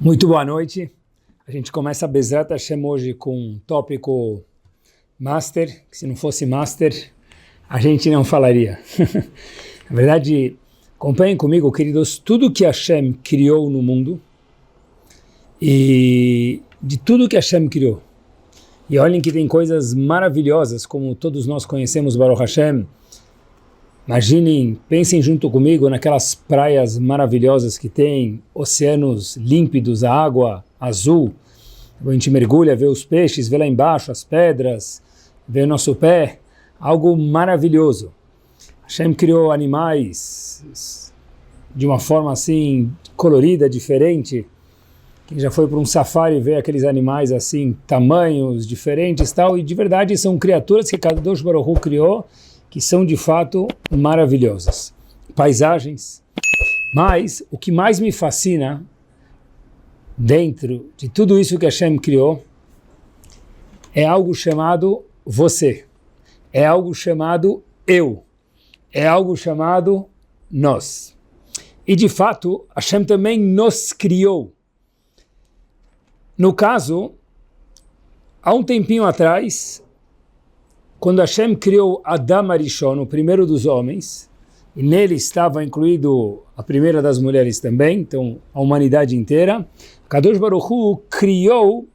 Muito boa noite. A gente começa a Bezrat Hashem hoje com um tópico master, que se não fosse master, a gente não falaria. Na verdade, acompanhem comigo, queridos, tudo que Hashem criou no mundo e de tudo que Hashem criou. E olhem que tem coisas maravilhosas, como todos nós conhecemos Baruch Hashem. Imaginem, pensem junto comigo naquelas praias maravilhosas que tem, oceanos límpidos, a água azul. A gente mergulha, vê os peixes, vê lá embaixo as pedras, vê o nosso pé, algo maravilhoso. Hashem criou animais de uma forma assim, colorida, diferente. Quem já foi para um safari vê aqueles animais assim, tamanhos diferentes e tal, e de verdade são criaturas que Kadosh Baruch Hu criou, que são de fato maravilhosas. Paisagens. Mas o que mais me fascina dentro de tudo isso que Hashem criou é algo chamado você. É algo chamado eu. É algo chamado nós. E de fato, Hashem também nos criou. No caso, há um tempinho atrás, quando Hashem criou Adam Arishon, o primeiro dos homens, e nele estava incluído a primeira das mulheres também, então a humanidade inteira, Kadosh Baruch Hu criou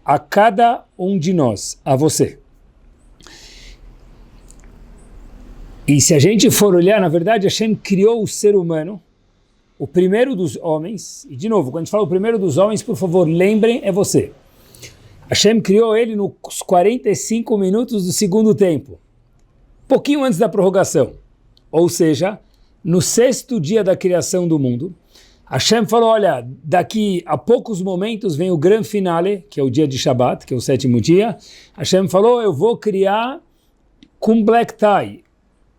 a cada um de nós, a você. E se a gente for olhar, na verdade, Hashem criou o ser humano, o primeiro dos homens, e de novo, quando a gente fala o primeiro dos homens, por favor, lembrem, é você. Hashem criou ele nos 45 minutos do segundo tempo, pouquinho antes da prorrogação, ou seja, no sexto dia da criação do mundo. Hashem falou, olha, daqui a poucos momentos vem o grande finale, que é o dia de Shabbat, que é o sétimo dia. Hashem falou, eu vou criar com black tie,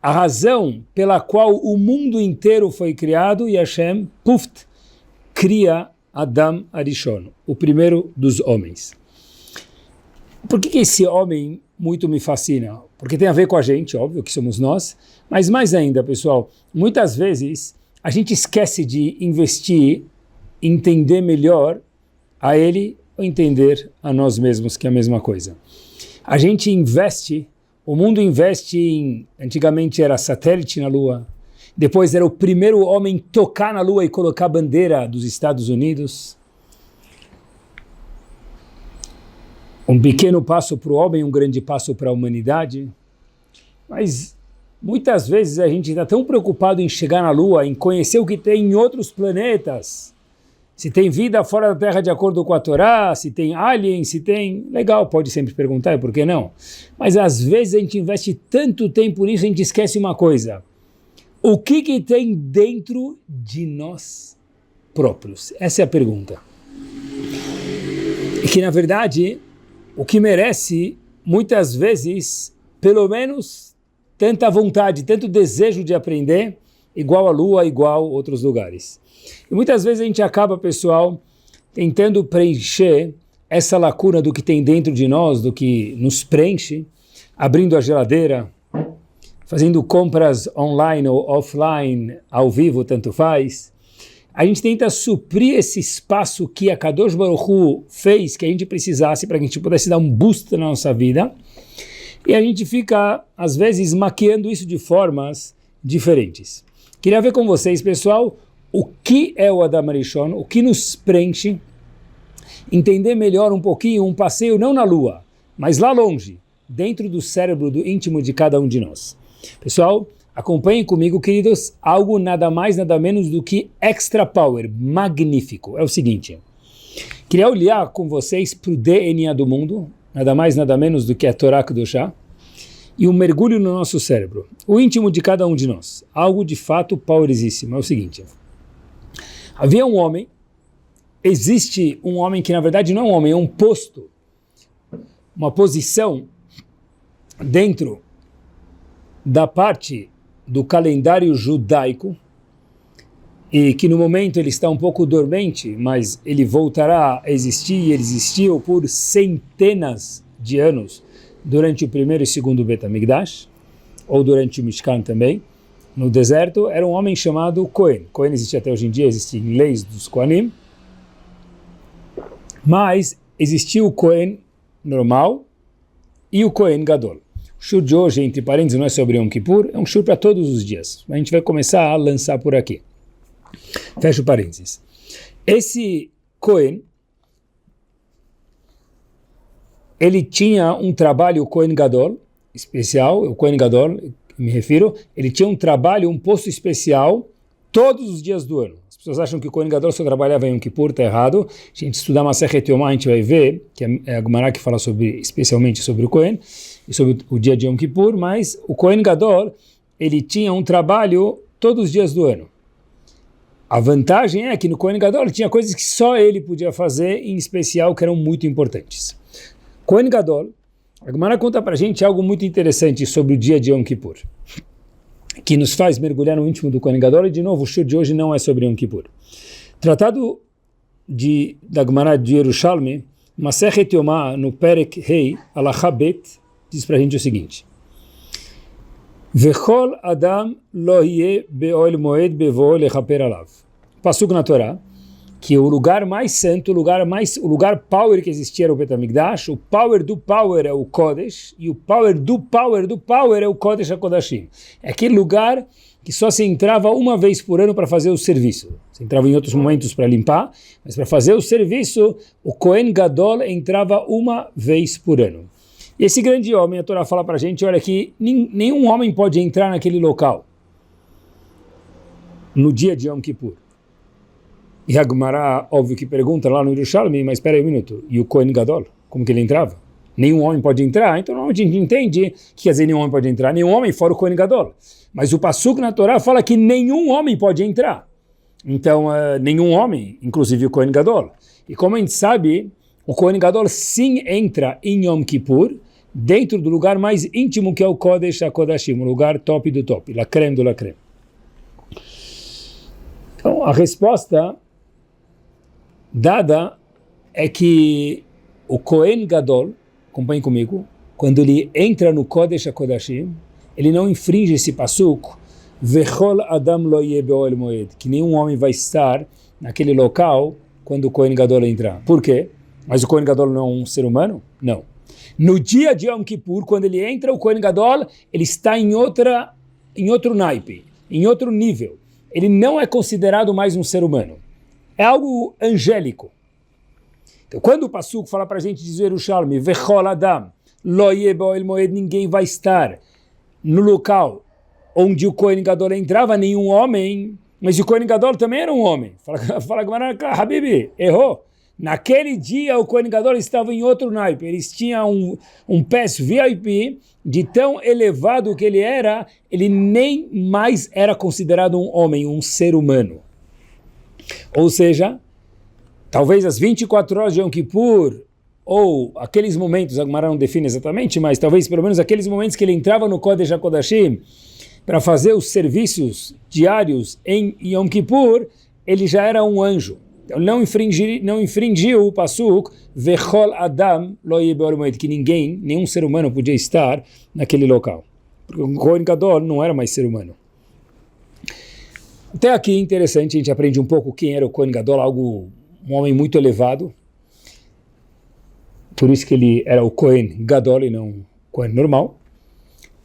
a razão pela qual o mundo inteiro foi criado, e Hashem, puft, cria Adam Arishon, o primeiro dos homens. Por que esse homem muito me fascina? Porque tem a ver com a gente, óbvio que somos nós, mas mais ainda, pessoal, muitas vezes a gente esquece de investir, entender melhor a ele ou entender a nós mesmos, que é a mesma coisa. A gente investe, o mundo investe em, antigamente era satélite na Lua, depois era o primeiro homem tocar na Lua e colocar a bandeira dos Estados Unidos. Um pequeno passo para o homem, um grande passo para a humanidade. Mas muitas vezes a gente está tão preocupado em chegar na Lua, em conhecer o que tem em outros planetas. Se tem vida fora da Terra de acordo com a Torá, se tem aliens, se tem... Legal, pode sempre perguntar, por que não? Mas às vezes a gente investe tanto tempo nisso, a gente esquece uma coisa. O que tem dentro de nós próprios? Essa é a pergunta. E que na verdade... O que merece, muitas vezes, pelo menos, tanta vontade, tanto desejo de aprender, igual a Lua, igual a outros lugares. E muitas vezes a gente acaba, pessoal, tentando preencher essa lacuna do que tem dentro de nós, do que nos preenche, abrindo a geladeira, fazendo compras online ou offline, ao vivo, tanto faz. A gente tenta suprir esse espaço que a Kadosh Baruch Hu fez, que a gente precisasse para que a gente pudesse dar um boost na nossa vida. E a gente fica, às vezes, maquiando isso de formas diferentes. Queria ver com vocês, pessoal, o que é o Adam Arishon, o que nos preenche, entender melhor um pouquinho, um passeio não na Lua, mas lá longe, dentro do cérebro do íntimo de cada um de nós. Pessoal, acompanhem comigo, queridos, algo nada mais, nada menos do que extra power, magnífico. É o seguinte, queria olhar com vocês para o DNA do mundo, nada mais, nada menos do que a Torá Kedoshá, e um mergulho no nosso cérebro, o íntimo de cada um de nós. Algo de fato powerosíssimo. É o seguinte, havia um homem, existe um homem que na verdade não é um homem, é um posto, uma posição dentro da parte do calendário judaico, e que no momento ele está um pouco dormente, mas ele voltará a existir, e ele existiu por centenas de anos, durante o primeiro e segundo Bet HaMikdash, ou durante o Mishkan também, no deserto, era um homem chamado Cohen. Cohen existe até hoje em dia, existem leis dos Kohanim, Mas existia o Kohen normal e o Kohen Gadol. O shur de hoje, entre parênteses, não é sobre Yom Kippur, é um shur para todos os dias. A gente vai começar a lançar por aqui. Fecha o parênteses. Esse Kohen, ele tinha um trabalho, o Kohen Gadol, especial, o Kohen Gadol, me refiro, ele tinha um trabalho, um posto especial, todos os dias do ano. As pessoas acham que o Kohen Gadol só trabalhava em Yom Kippur, está errado. A gente estudar Masechet Yomá, a gente vai ver, que é a Gemara que fala especialmente sobre o Kohen, e sobre o dia de Yom Kippur, mas o Kohen Gadol, ele tinha um trabalho todos os dias do ano. A vantagem é que no Kohen Gadol tinha coisas que só ele podia fazer, em especial, que eram muito importantes. Kohen Gadol, a Gemara conta para a gente algo muito interessante sobre o dia de Yom Kippur, que nos faz mergulhar no íntimo do Kohen Gadol, e de novo, o shur de hoje não é sobre Yom Kippur. Tratado da Gemara de Yerushalmi, Masechet Yomá, no Perek Hei, Alachá Bet, diz para a gente o seguinte: Vechol Adam lo yeh be'oel moed bevo lechaper alav. Passuco na Torá, que o lugar mais santo, o lugar power que existia era o Bet HaMikdash, o power do power é o Kodesh, e o power do power é o Kodesh HaKodashim. É aquele lugar que só se entrava uma vez por ano para fazer o serviço. Se entrava em outros momentos para limpar, mas para fazer o serviço, o Kohen Gadol entrava uma vez por ano. E esse grande homem, a Torá fala para a gente, olha que nenhum homem pode entrar naquele local no dia de Yom Kippur. E a Gemara, óbvio que pergunta lá no Yerushalmi, mas espera aí um minuto, e o Kohen Gadol, como que ele entrava? Nenhum homem pode entrar? Então normalmente a gente entende que quer dizer nenhum homem pode entrar, nenhum homem fora o Kohen Gadol. Mas o Passuco na Torá fala que nenhum homem pode entrar. Então nenhum homem, inclusive o Kohen Gadol. E como a gente sabe, o Kohen Gadol sim entra em Yom Kippur, dentro do lugar mais íntimo que é o Kodesh HaKodashim, o lugar top do top, la crème do la crème. Então a resposta dada é que o Kohen Gadol, acompanhe comigo, quando ele entra no Kodesh HaKodashim, ele não infringe esse passuco, Vechol Adam lo yeh be'oel moed, que nenhum homem vai estar naquele local quando o Kohen Gadol entrar. Por quê? Mas o Kohen Gadol não é um ser humano? Não. No dia de Yom Kippur, quando ele entra, o Kohen Gadol, ele está em outro naipe, em outro nível. Ele não é considerado mais um ser humano. É algo angélico. Então, quando o Passuco fala para a gente dizer o Yerushalmi, Vechol Adam, lo yeh be'oel moed, ninguém vai estar no local onde o Kohen Gadol entrava, nenhum homem, mas o Kohen Gadol também era um homem. Fala Habibi, errou. Naquele dia o Kohen Gadol estava em outro naipe, eles tinham um pass VIP de tão elevado que ele era, ele nem mais era considerado um homem, um ser humano. Ou seja, talvez as 24 horas de Yom Kippur, ou aqueles momentos, a Gemara não define exatamente, mas talvez pelo menos aqueles momentos que ele entrava no Kodesh HaKodashim para fazer os serviços diários em Yom Kippur, ele já era um anjo. Então não infringiu o Pasuk Vechol Adam lo yeh be'oel moed, que nenhum ser humano podia estar naquele local. Porque o Kohen Gadol não era mais ser humano. Até aqui interessante, a gente aprende um pouco quem era o Kohen Gadol, um homem muito elevado. Por isso que ele era o Kohen Gadol e não o Kohen normal.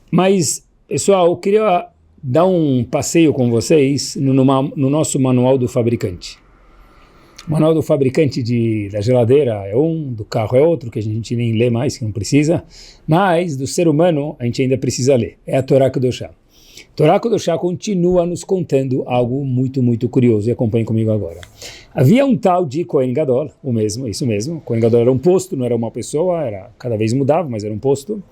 Mas, pessoal, eu queria dar um passeio com vocês no nosso manual do fabricante. O manual do fabricante da geladeira é um, do carro é outro, que a gente nem lê mais, que não precisa, mas do ser humano a gente ainda precisa ler. É a Torá Kedoshá. Torá Kedoshá continua nos contando algo muito, muito curioso, e acompanhe comigo agora. Havia um tal de Kohen Gadol, isso mesmo, Kohen Gadol era um posto, não era uma pessoa, cada vez mudava, mas era um posto.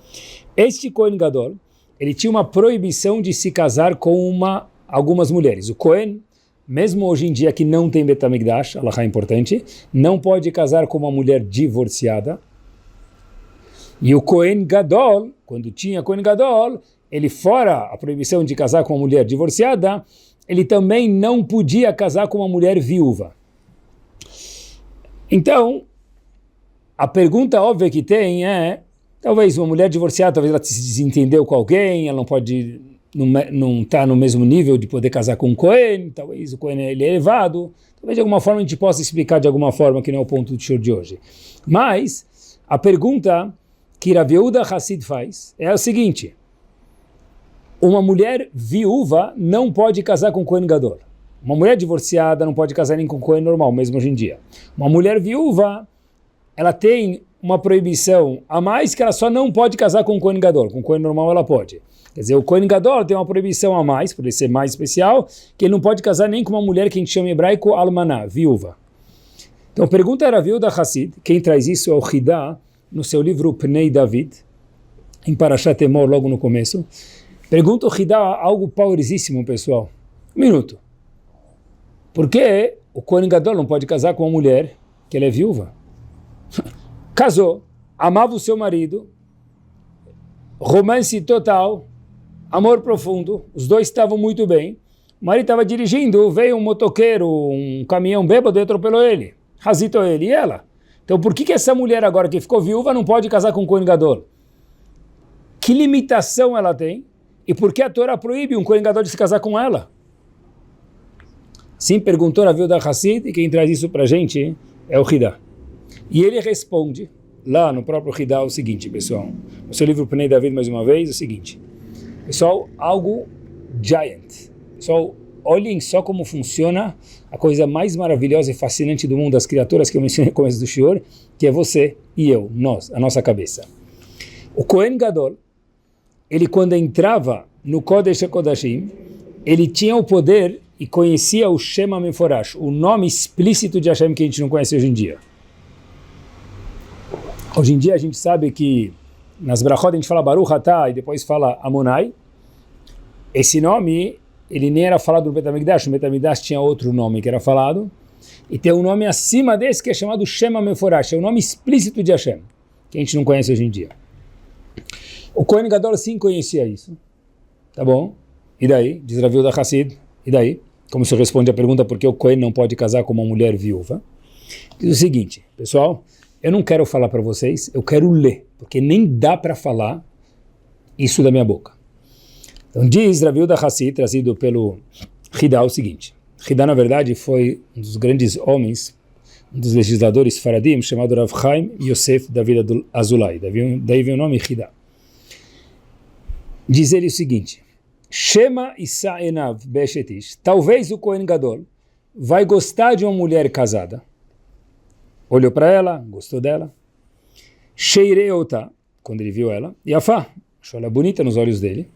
Este Kohen Gadol, ele tinha uma proibição de se casar com algumas mulheres. O Kohen, mesmo hoje em dia que não tem Bet HaMikdash, alahá importante, não pode casar com uma mulher divorciada. E o Kohen Gadol, quando tinha Kohen Gadol, ele fora a proibição de casar com uma mulher divorciada, ele também não podia casar com uma mulher viúva. Então, a pergunta óbvia que tem é, talvez uma mulher divorciada, talvez ela se desentendeu com alguém, ela não está no mesmo nível de poder casar com um Kohen, talvez o Kohen ele é elevado, Talvez de alguma forma a gente possa explicar de alguma forma, que não é o ponto do show de hoje. Mas a pergunta que Rav Yehuda Hassid faz é a seguinte: uma mulher viúva não pode casar com Kohen Gadol. Uma mulher divorciada não pode casar nem com Kohen normal, mesmo hoje em dia. Uma mulher viúva, ela tem uma proibição a mais, que ela só não pode casar com Kohen Gadol. Com Kohen normal ela pode. Quer dizer, o Kohen Gadol tem uma proibição a mais, por ele ser mais especial, que ele não pode casar nem com uma mulher que a gente chama em hebraico almaná, viúva. Então a pergunta era Rav Yehuda Hassid, quem traz isso é o Hidá, no seu livro Pnei David, em Parashat Emor, logo no começo. Pergunta o Hidá algo powerosíssimo, pessoal. Um minuto. Por que o Kohen Gadol não pode casar com uma mulher que ela é viúva? Casou, amava o seu marido, romance total, amor profundo, os dois estavam muito bem. O marido estava dirigindo, veio um motoqueiro, um caminhão bêbado e atropelou ele, razitou ele e ela. Então por que essa mulher agora que ficou viúva não pode casar com o Kohen Gadol? Que limitação ela tem? E por que a Torá proíbe um Kohen Gadol de se casar com ela? Sim, perguntou Rav Yehuda Hassid, e quem traz isso para a gente é o Hidá. E ele responde, lá no próprio Hidá, o seguinte, pessoal. No seu livro Pnei David, mais uma vez, o seguinte. Pessoal, algo giant. Pessoal, olhem só como funciona a coisa mais maravilhosa e fascinante do mundo das criaturas que eu mencionei no começo do Shior, que é você e eu, nós, a nossa cabeça. O Kohen Gadol, ele quando entrava no Kodesh HaKodashim, ele tinha o poder e conhecia o Shema Meforash, o nome explícito de Hashem que a gente não conhece hoje em dia. Hoje em dia a gente sabe que nas brachot a gente fala Baruch Atah e depois fala Amonai. Esse nome, ele nem era falado no Bet HaMikdash, o Bet HaMikdash tinha outro nome que era falado, e tem um nome acima desse que é chamado Shema Meforash, é o nome explícito de Hashem, que a gente não conhece hoje em dia. O Kohen Gadol sim conhecia isso, tá bom? E daí? Diz Rav Yehuda Hassid, e daí? Como se responde a pergunta por que o Kohen não pode casar com uma mulher viúva? Diz o seguinte, pessoal, eu não quero falar para vocês, eu quero ler, porque nem dá para falar isso da minha boca. Então diz Rav Yehuda Hassid, trazido pelo Hidá, o seguinte. Hidá, na verdade, foi um dos grandes homens, um dos legisladores faradim, chamado Rav Chaim Yosef David Azulay. Daí vem o nome Hidá. Diz ele o seguinte: Shema Issa Enav Be'eshetish. Talvez o Kohen Gadol vai gostar de uma mulher casada. Olhou para ela, gostou dela. Sheireota, quando ele viu ela. Yafá, achou ela bonita nos olhos dele.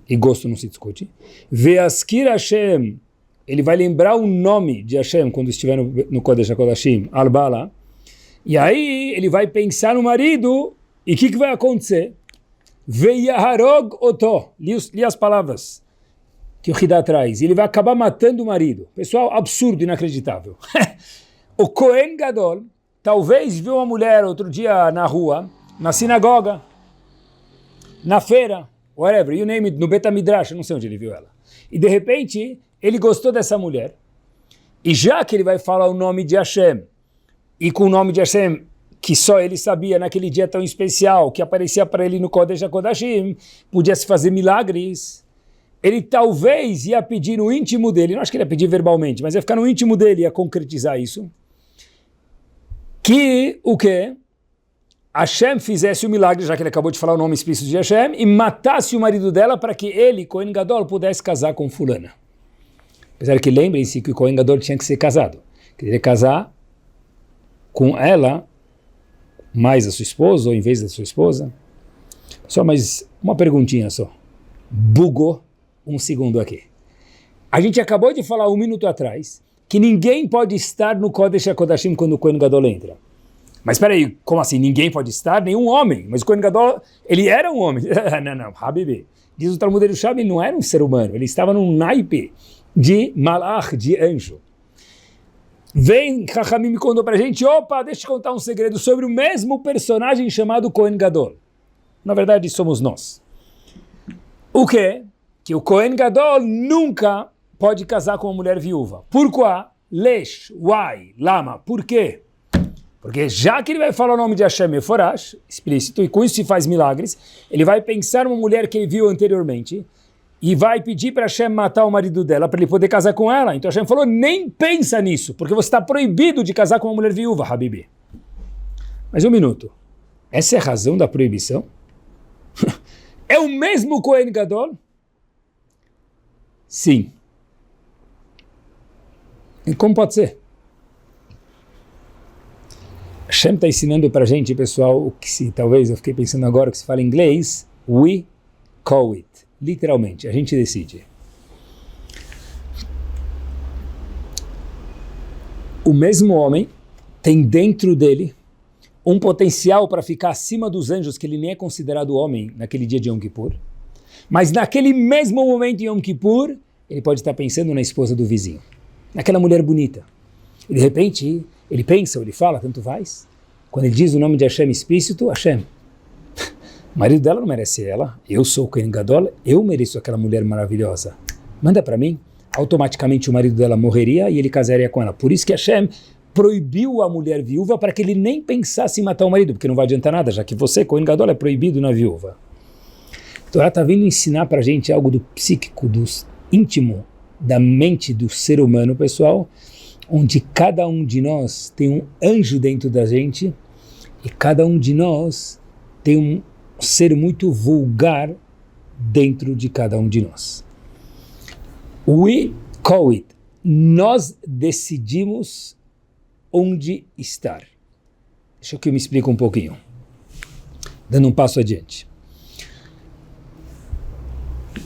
E gosto não se discute. Ve'askir Hashem, ele vai lembrar o nome de Hashem quando estiver no Kodesh HaKodashim, Al-Bala. E aí ele vai pensar no marido. E o que vai acontecer? Ve'yaharog oto, li as palavras que o Hidá traz, ele vai acabar matando o marido. Pessoal, absurdo, inacreditável. O Kohen Gadol talvez viu uma mulher outro dia na rua, na sinagoga, na feira, whatever, you name it, no Bet HaMidrash, eu não sei onde ele viu ela. E de repente, ele gostou dessa mulher. E já que ele vai falar o nome de Hashem, e com o nome de Hashem que só ele sabia naquele dia tão especial, que aparecia para ele no Kodesh HaKodashim, podia se fazer milagres, ele talvez ia pedir no íntimo dele, não acho que ele ia pedir verbalmente, mas ia ficar no íntimo dele, ia concretizar isso, que o quê? Hashem fizesse o milagre, já que ele acabou de falar o nome explícito de Hashem, e matasse o marido dela para que ele, Kohen Gadol, pudesse casar com fulana. Apesar que lembrem-se que o Kohen Gadol tinha que ser casado. Queria casar com ela, mais a sua esposa, ou em vez da sua esposa. Só mais uma perguntinha só. Bugou um segundo aqui. A gente acabou de falar um minuto atrás que ninguém pode estar no Kodesh HaKodashim quando o Kohen Gadol entra. Mas espera aí, como assim? Ninguém pode estar? Nenhum homem. Mas o Kohen Gadol, ele era um homem. não, Habibi. Diz o Talmud Yerushalmi, ele não era um ser humano. Ele estava num naipe de malach, de anjo. Vem, Chachamim me contou pra gente, opa, deixa eu contar um segredo sobre o mesmo personagem chamado Kohen Gadol. Na verdade, somos nós. O quê? Que o Kohen Gadol nunca pode casar com uma mulher viúva. Por quê? Lesh, why, lama, por quê? Porque já que ele vai falar o nome de Hashem Meforash, explícito, e com isso se faz milagres, ele vai pensar numa mulher que ele viu anteriormente, e vai pedir para Hashem matar o marido dela para ele poder casar com ela. Então Hashem falou, nem pensa nisso, porque você está proibido de casar com uma mulher viúva, Habibi. Mas um minuto, essa é a razão da proibição? É o mesmo Kohen Gadol? Sim. E como pode ser? Hashem está ensinando para a gente, pessoal, o que talvez eu fiquei pensando agora que se fala em inglês, we call it. Literalmente, a gente decide. O mesmo homem tem dentro dele um potencial para ficar acima dos anjos, que ele nem é considerado homem naquele dia de Yom Kippur. Mas naquele mesmo momento em Yom Kippur, ele pode estar pensando na esposa do vizinho, naquela mulher bonita. E de repente, ele pensa, ou ele fala, tanto faz. Quando ele diz o nome de Hashem explícito, Hashem, o marido dela não merece ela, eu sou o Kohen Gadol, eu mereço aquela mulher maravilhosa. Manda para mim. Automaticamente o marido dela morreria e ele casaria com ela. Por isso que Hashem proibiu a mulher viúva para que ele nem pensasse em matar o marido, porque não vai adiantar nada, já que você, Kohen Gadol, é proibido na viúva. Então ela está vindo ensinar para a gente algo do psíquico, do íntimo, da mente do ser humano, pessoal, onde cada um de nós tem um anjo dentro da gente e cada um de nós tem um ser muito vulgar dentro de cada um de nós. We call it. Nós decidimos onde estar. Deixa que eu me explique um pouquinho. Dando um passo adiante.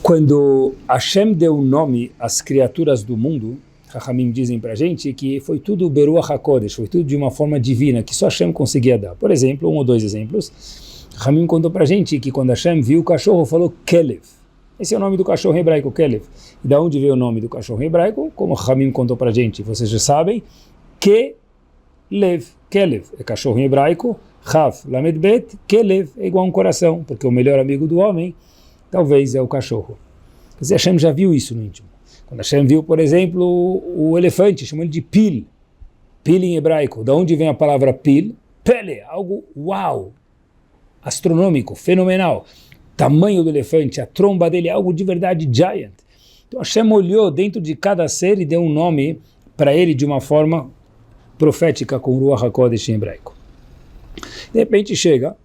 Quando Hashem deu nome às criaturas do mundo, Chachamim dizem para a gente que foi tudo Beruach HaKodesh, foi tudo de uma forma divina, que só Hashem conseguia dar. Por exemplo, um ou dois exemplos. Chachamim contou para a gente que quando Hashem viu o cachorro, falou Kelev. Esse é o nome do cachorro hebraico, Kelev. E da onde veio o nome do cachorro hebraico? Como Chachamim contou para a gente, vocês já sabem, Kelev. Kelev é cachorro em hebraico, Chav, Lamed Bet, Kelev é igual a um coração, porque o melhor amigo do homem, talvez, é o cachorro. Quer dizer, Hashem já viu isso no íntimo. Quando Hashem viu, por exemplo, o elefante, chamou ele de Pil. Pil em hebraico. Da onde vem a palavra Pil? Pele, algo uau, astronômico, fenomenal. Tamanho do elefante, a tromba dele é algo de verdade giant. Então Hashem olhou dentro de cada ser e deu um nome para ele de uma forma profética com Ruach HaKodesh em hebraico. De repente chega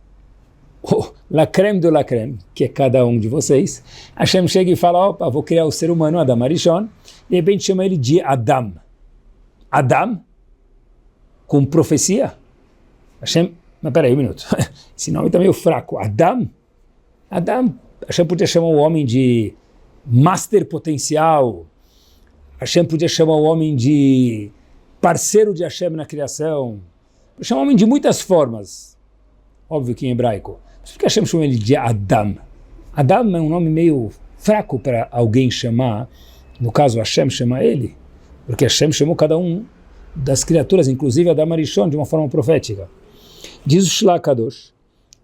o la crème de la crème, que é cada um de vocês. Hashem chega e fala, opa, vou criar o ser humano, Adam Arishon. De repente chama ele de Adam. Adam? Com profecia? Hashem, mas peraí um minuto, esse nome está meio fraco. Adam? Adam, Hashem podia chamar o homem de master potencial, Hashem podia chamar o homem de parceiro de Hashem na criação, podia chamar o homem de muitas formas, óbvio que em hebraico. Mas por que Hashem chama ele de Adam? Adam é um nome meio fraco para alguém chamar, no caso Hashem chama ele, porque Hashem chamou cada um das criaturas, inclusive Adam Arishon, de uma forma profética. Diz o Shlach Kadosh,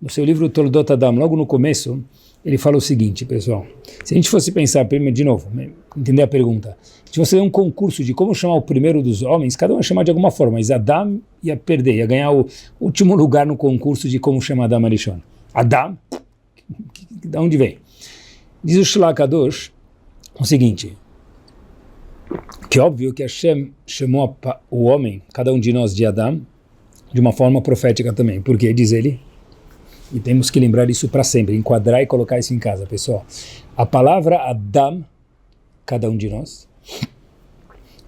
no seu livro Toldot Adam, logo no começo, ele fala o seguinte, pessoal, se a gente fosse pensar, de novo, entender a pergunta, se você der um concurso de como chamar o primeiro dos homens, cada um ia chamar de alguma forma, mas Adam ia perder, ia ganhar o último lugar no concurso de como chamar Adam Arishon. Adam? De onde vem? Diz o Shlach Kadosh o seguinte, que é óbvio que Hashem chamou o homem, cada um de nós, de Adam, de uma forma profética também, porque diz ele, e temos que lembrar isso para sempre, enquadrar e colocar isso em casa, pessoal. A palavra Adam, cada um de nós,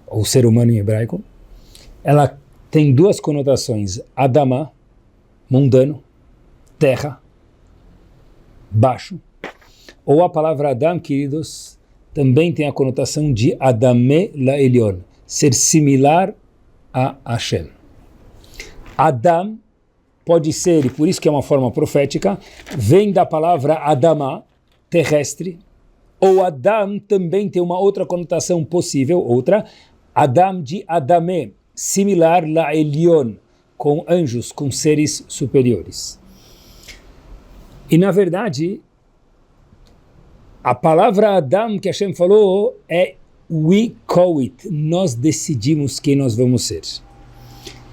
ou ser humano em hebraico, ela tem duas conotações, Adama, mundano, terra, baixo, ou a palavra Adam, queridos, também tem a conotação de Adame la Elion, ser similar a Hashem. Adam pode ser, e por isso que é uma forma profética, vem da palavra Adama, terrestre, ou Adam também tem uma outra conotação possível, outra, Adam de Adame, similar la Elion, com anjos, com seres superiores. E na verdade, a palavra Adam que Hashem falou é we call it, nós decidimos quem nós vamos ser.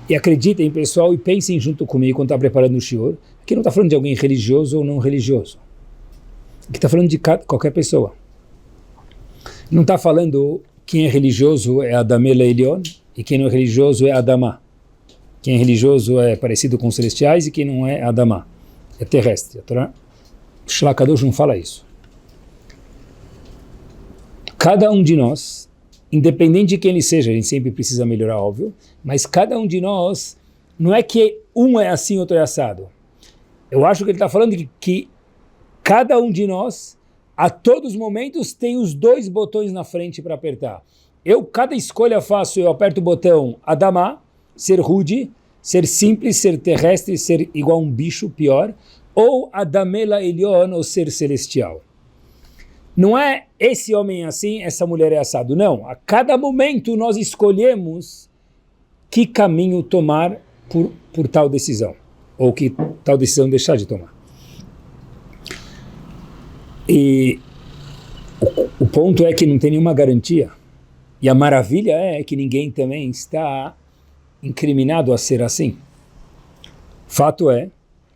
E acreditem, pessoal, e pensem junto comigo quando está preparando o shiur, que não está falando de alguém religioso ou não religioso. Aqui está falando de qualquer pessoa. Não está falando quem é religioso é Adamela Elion e quem não é religioso é Adamá. Quem é religioso é parecido com os celestiais e quem não é Adamá. É terrestre. A Torá Shlakadosh não fala isso. Cada um de nós, independente de quem ele seja, a gente sempre precisa melhorar, óbvio, mas cada um de nós, não é que um é assim, outro é assado. Eu acho que ele está falando que cada um de nós, a todos os momentos, tem os dois botões na frente para apertar. Cada escolha faço, eu aperto o botão Adamá, ser rude, ser simples, ser terrestre, ser igual a um bicho, pior, ou Adamela Elion, ou ser celestial. Não é esse homem é assim, essa mulher é assado. Não, a cada momento nós escolhemos que caminho tomar por tal decisão, ou que tal decisão deixar de tomar. E o ponto é que não tem nenhuma garantia. E a maravilha é que ninguém também está incriminado a ser assim. Fato é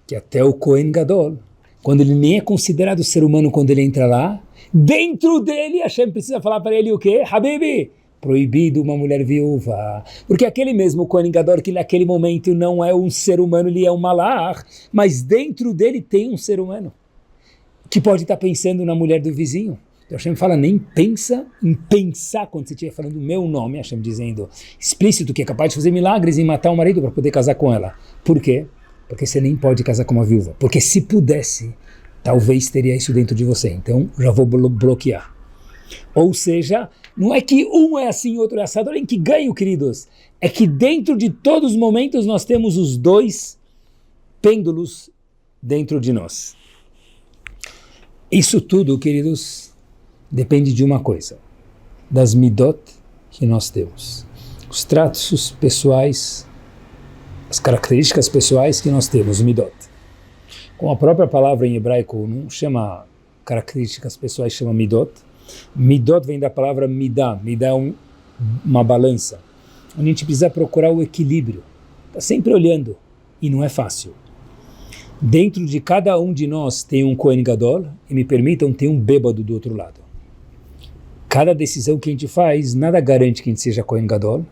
que até o Kohen Gadol, quando ele nem é considerado ser humano quando ele entra lá, dentro dele Hashem precisa falar para ele o quê? Habibi, proibido uma mulher viúva. Porque aquele mesmo Kohen Gadol que naquele momento não é um ser humano, ele é um malach, mas dentro dele tem um ser humano que pode estar pensando na mulher do vizinho. Então Hashem fala, nem pensa em pensar quando você estiver falando o meu nome, Hashem dizendo explícito que é capaz de fazer milagres e matar o marido para poder casar com ela. Por quê? Porque você nem pode casar com uma viúva. Porque se pudesse, talvez teria isso dentro de você. Então já vou bloquear. Ou seja, não é que um é assim, outro é assado, nem que ganho, queridos. É que dentro de todos os momentos nós temos os dois pêndulos dentro de nós. Isso tudo, queridos, depende de uma coisa, das midot que nós temos. Os traços pessoais, as características pessoais que nós temos, midot. Como a própria palavra em hebraico não chama características pessoais, chama midot. Midot vem da palavra midah. Midah é uma balança. A gente precisa procurar o equilíbrio. Está sempre olhando e não é fácil. Dentro de cada um de nós tem um Kohen Gadol e me permitam, tem um bêbado do outro lado. Cada decisão que a gente faz, nada garante que a gente seja Kohen Gadol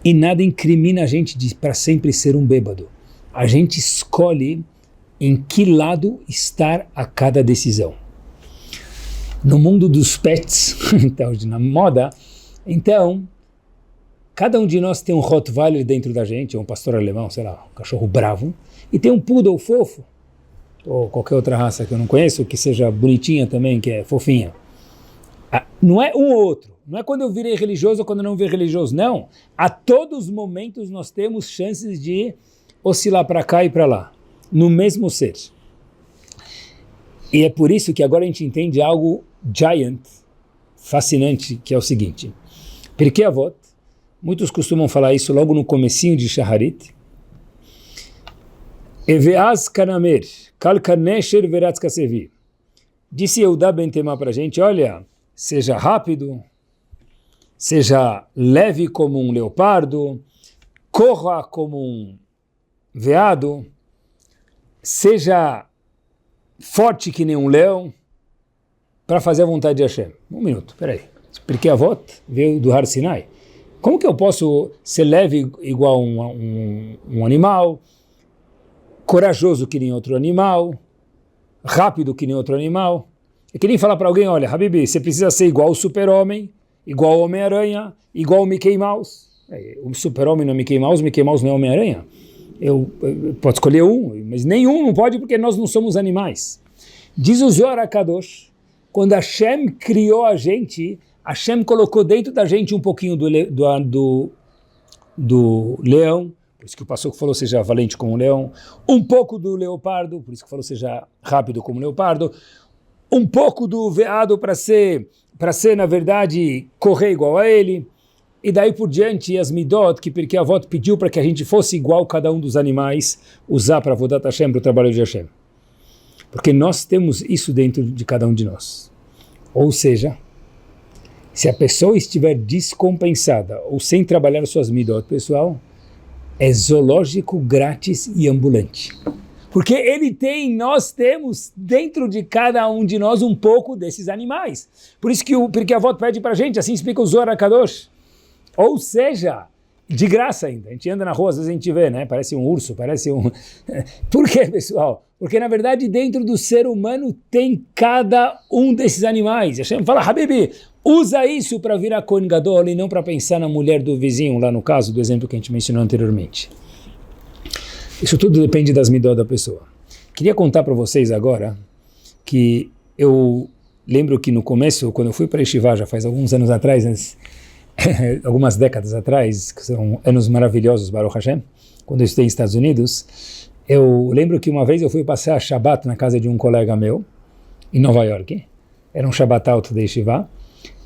e nada incrimina a gente para sempre ser um bêbado. A gente escolhe em que lado estar a cada decisão. No mundo dos pets, então, na moda, então, cada um de nós tem um Rottweiler dentro da gente, ou um pastor alemão, sei lá, um cachorro bravo, e tem um poodle fofo, ou qualquer outra raça que eu não conheço, que seja bonitinha também, que é fofinha. Não é um ou outro, não é quando eu virei religioso ou quando eu não virei religioso, não. A todos os momentos nós temos chances de oscilar para cá e para lá, no mesmo ser. E é por isso que agora a gente entende algo giant, fascinante, que é o seguinte. Pirkei Avot, muitos costumam falar isso logo no comecinho de Shaharit. Eveaz kanamer, kalkanesher veratz kasevi. Disse Yehuda ben Temá para a gente, olha, seja rápido, seja leve como um leopardo, corra como um veado, seja forte que nem um leão, para fazer a vontade de Hashem. Um minuto, peraí. Porque a Avot veio do Har Sinai. Como que eu posso ser leve igual um animal, corajoso que nem outro animal, rápido que nem outro animal? É que nem falar para alguém, olha, Habibi, você precisa ser igual o Super-Homem, igual o Homem-Aranha, igual o Mickey Mouse. O Super-Homem não é Mickey Mouse, o Mickey Mouse não é Homem-Aranha. Eu posso escolher um, mas nenhum não pode porque nós não somos animais. Diz o Zohar HaKadosh, quando Hashem criou a gente, Hashem colocou dentro da gente um pouquinho do leão, por isso que o pastor falou seja valente como um leão, um pouco do leopardo, por isso que falou seja rápido como um leopardo, um pouco do veado para ser, na verdade, correr igual a ele, e daí por diante as midot, que Pirkei Avot pediu para que a gente fosse igual cada um dos animais, usar para Avodat Hashem, para o trabalho de Hashem. Porque nós temos isso dentro de cada um de nós. Ou seja, se a pessoa estiver descompensada ou sem trabalhar suas midot, pessoal, é zoológico grátis e ambulante. Porque nós temos dentro de cada um de nós um pouco desses animais. Por isso que porque a avó pede para a gente, assim explica o Zohar HaKadosh. Ou seja, de graça ainda. A gente anda na rua, às vezes a gente vê, né? Parece um urso, parece um... Por quê, pessoal? Porque, na verdade, dentro do ser humano tem cada um desses animais. E Hashem fala, Habibi, usa isso para virar Kohen Gadol e não para pensar na mulher do vizinho, lá no caso do exemplo que a gente mencionou anteriormente. Isso tudo depende das midot da pessoa. Queria contar para vocês agora que eu lembro que no começo, quando eu fui para Yeshiva, já faz alguns anos atrás, algumas décadas atrás, que são anos maravilhosos, Baruch Hashem, quando eu estudei nos Estados Unidos, eu lembro que uma vez eu fui passar Shabbat na casa de um colega meu, em Nova York, era um Shabbat alto de Yeshiva,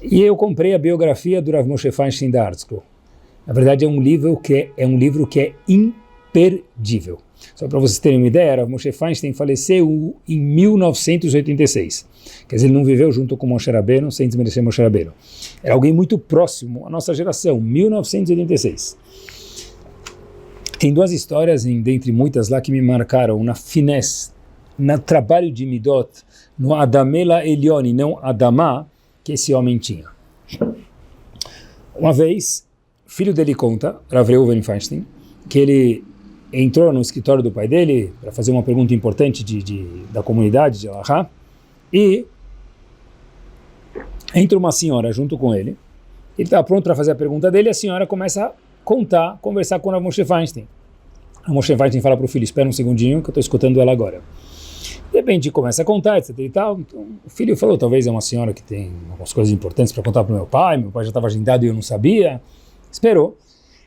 e eu comprei a biografia do Rav Moshe Feinstein da Art School. Na verdade é um livro que é imperdível. Só para vocês terem uma ideia, Rav Moshe Feinstein faleceu em 1986. Quer dizer, ele não viveu junto com Moshe Rabbeinu, sem desmerecer Moshe Rabbeinu. Era alguém muito próximo à nossa geração, 1986. Tem duas histórias, dentre muitas lá, que me marcaram na finesse, no trabalho de Midot, no Adamela Elion, não Adamá, que esse homem tinha. Uma vez, o filho dele conta, Rav Reuven Feinstein, que ele entrou no escritório do pai dele para fazer uma pergunta importante da comunidade de Alahá, e entra uma senhora junto com ele. Ele está pronto para fazer a pergunta dele, e a senhora começa a conversar com o Rav Moshe Feinstein. O Moshe Feinstein fala para o filho, espera um segundinho que eu estou escutando ela agora. De repente começa a contar, etc e tal. Então, o filho falou, talvez é uma senhora que tem algumas coisas importantes para contar para o meu pai já estava agendado e eu não sabia. Esperou.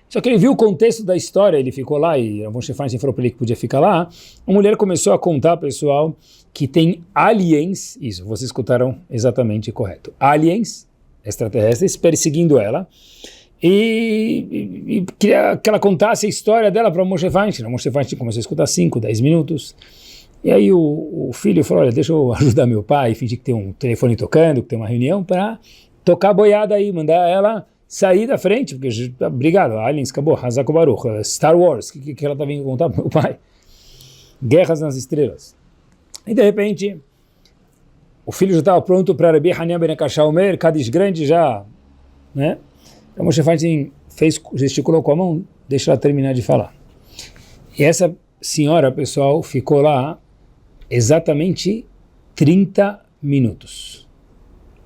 Só que ele viu o contexto da história, ele ficou lá e o Moshe Feinstein falou para ele que podia ficar lá. A mulher começou a contar, pessoal, que tem aliens, isso, vocês escutaram exatamente correto, aliens extraterrestres perseguindo ela, e queria que ela contasse a história dela para o Moshe Feinstein. O Moshe Feinstein começou a escutar 5, 10 minutos, e aí o filho falou, olha, deixa eu ajudar meu pai, fingir que tem um telefone tocando, que tem uma reunião, para tocar a boiada aí, mandar ela sair da frente, porque, obrigado, aliens, acabou, Hazak Baruch, Star Wars, que ela está vindo contar para meu pai? Guerras nas Estrelas. E de repente, o filho já estava pronto para Rabbi Hanina ben Akashia Omer, Kadish grande já, né? Então Moshe Feinstein gesticulou com a mão, deixa ela terminar de falar. E essa senhora, pessoal, ficou lá exatamente 30 minutos.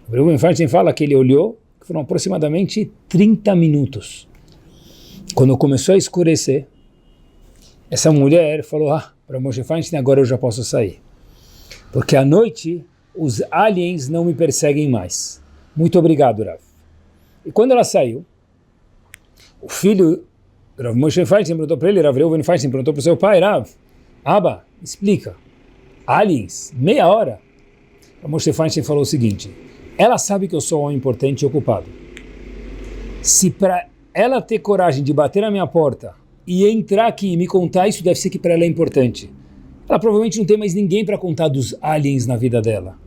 O Rabbi Feinstein fala que ele olhou, que foram aproximadamente 30 minutos. Quando começou a escurecer, essa mulher falou, para Moshe Feinstein, agora eu já posso sair. Porque à noite, os aliens não me perseguem mais. Muito obrigado, Rav. E quando ela saiu, o filho, Rav Moshe Feinstein perguntou para ele, Rav Reuven Feinstein perguntou para o seu pai, Rav, Abba, explica, aliens, meia hora. Rav Moshe Feinstein falou o seguinte, ela sabe que eu sou um homem importante e ocupado. Se para ela ter coragem de bater na minha porta e entrar aqui e me contar, isso deve ser que para ela é importante. Ela provavelmente não tem mais ninguém para contar dos aliens na vida dela.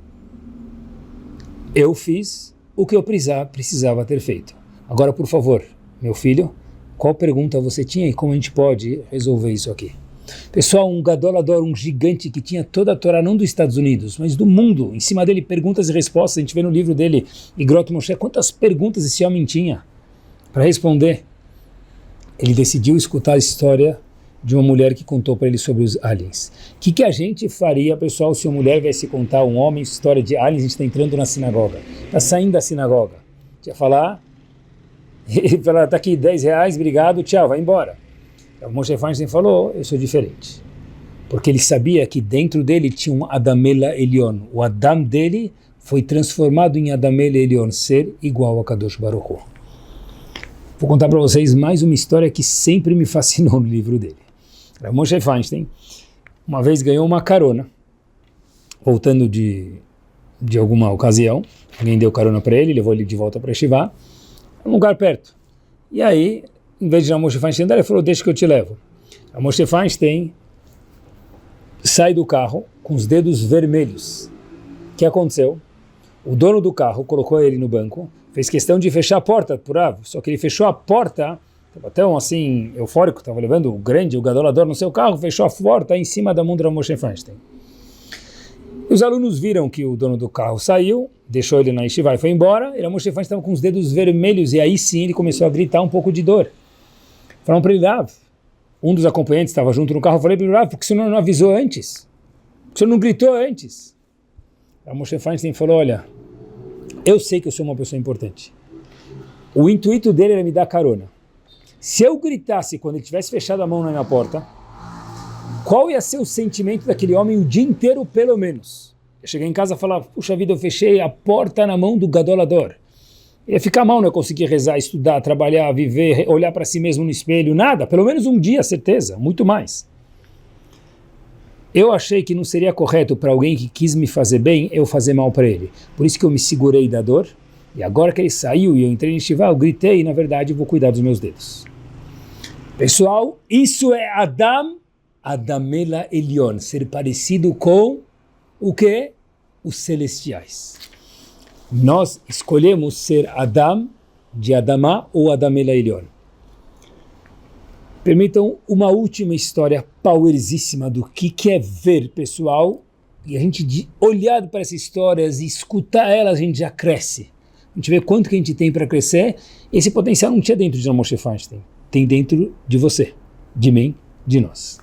Eu fiz o que eu precisava ter feito. Agora, por favor, meu filho, qual pergunta você tinha e como a gente pode resolver isso aqui? Pessoal, um gadolador, um gigante que tinha toda a Torá, não dos Estados Unidos, mas do mundo, em cima dele perguntas e respostas, a gente vê no livro dele, Igrot Moshe, quantas perguntas esse homem tinha para responder. Ele decidiu escutar a história de uma mulher que contou para ele sobre os aliens. O que a gente faria, pessoal, se uma mulher viesse contar a um homem história de aliens, a gente está entrando na sinagoga, está saindo da sinagoga, a gente ia falar, está aqui R$10, obrigado, tchau, vai embora. O Moshe Feinstein falou, eu sou diferente. Porque ele sabia que dentro dele tinha um Adamela Elion. O Adam dele foi transformado em Adamela Elion, ser igual a Kadosh Baruch Hu. Vou contar para vocês mais uma história que sempre me fascinou no livro dele. O Moshe Feinstein, uma vez ganhou uma carona, voltando de alguma ocasião, alguém deu carona para ele, levou ele de volta para Yeshiva, um lugar perto. E aí, em vez de Rav Moshe Feinstein andar, ele falou, deixa que eu te levo. Rav Moshe Feinstein sai do carro com os dedos vermelhos. O que aconteceu? O dono do carro colocou ele no banco, fez questão de fechar a porta por Rav, só que ele fechou a porta estava tão assim, eufórico, estava levando o Gadolador no seu carro, fechou a porta em cima da mão do Moshe Feinstein. Os alunos viram que o dono do carro saiu, deixou ele na yeshiva e foi embora, e o Moshe Feinstein estava com os dedos vermelhos, e aí sim ele começou a gritar um pouco de dor. Falaram para ele, Rav, um dos acompanhantes estava junto no carro, eu falei para ele, Rav, por que o senhor não avisou antes? Por que o senhor não gritou antes? O Moshe Feinstein falou, olha, eu sei que eu sou uma pessoa importante. O intuito dele era me dar carona. Se eu gritasse quando ele tivesse fechado a mão na minha porta, qual ia ser o sentimento daquele homem o dia inteiro, pelo menos? Eu cheguei em casa e falar, puxa vida, eu fechei a porta na mão do Gadolador. Ia ficar mal, não ia conseguir rezar, estudar, trabalhar, viver, olhar para si mesmo no espelho, nada. Pelo menos um dia, certeza, muito mais. Eu achei que não seria correto para alguém que quis me fazer bem, eu fazer mal para ele. Por isso que eu me segurei da dor. E agora que ele saiu e eu entrei em Shiva, eu gritei e na verdade eu vou cuidar dos meus dedos. Pessoal, isso é Adam, Adamela Elion, ser parecido com o quê? Os celestiais. Nós escolhemos ser Adam, de Adamá ou Adamela Elion. Permitam uma última história powerzíssima do que é ver, pessoal, e a gente olhar para essas histórias e escutar elas, a gente já cresce. A gente vê quanto que a gente tem para crescer. Esse potencial não tinha dentro de Moshe Feinstein, tem dentro de você, de mim, de nós.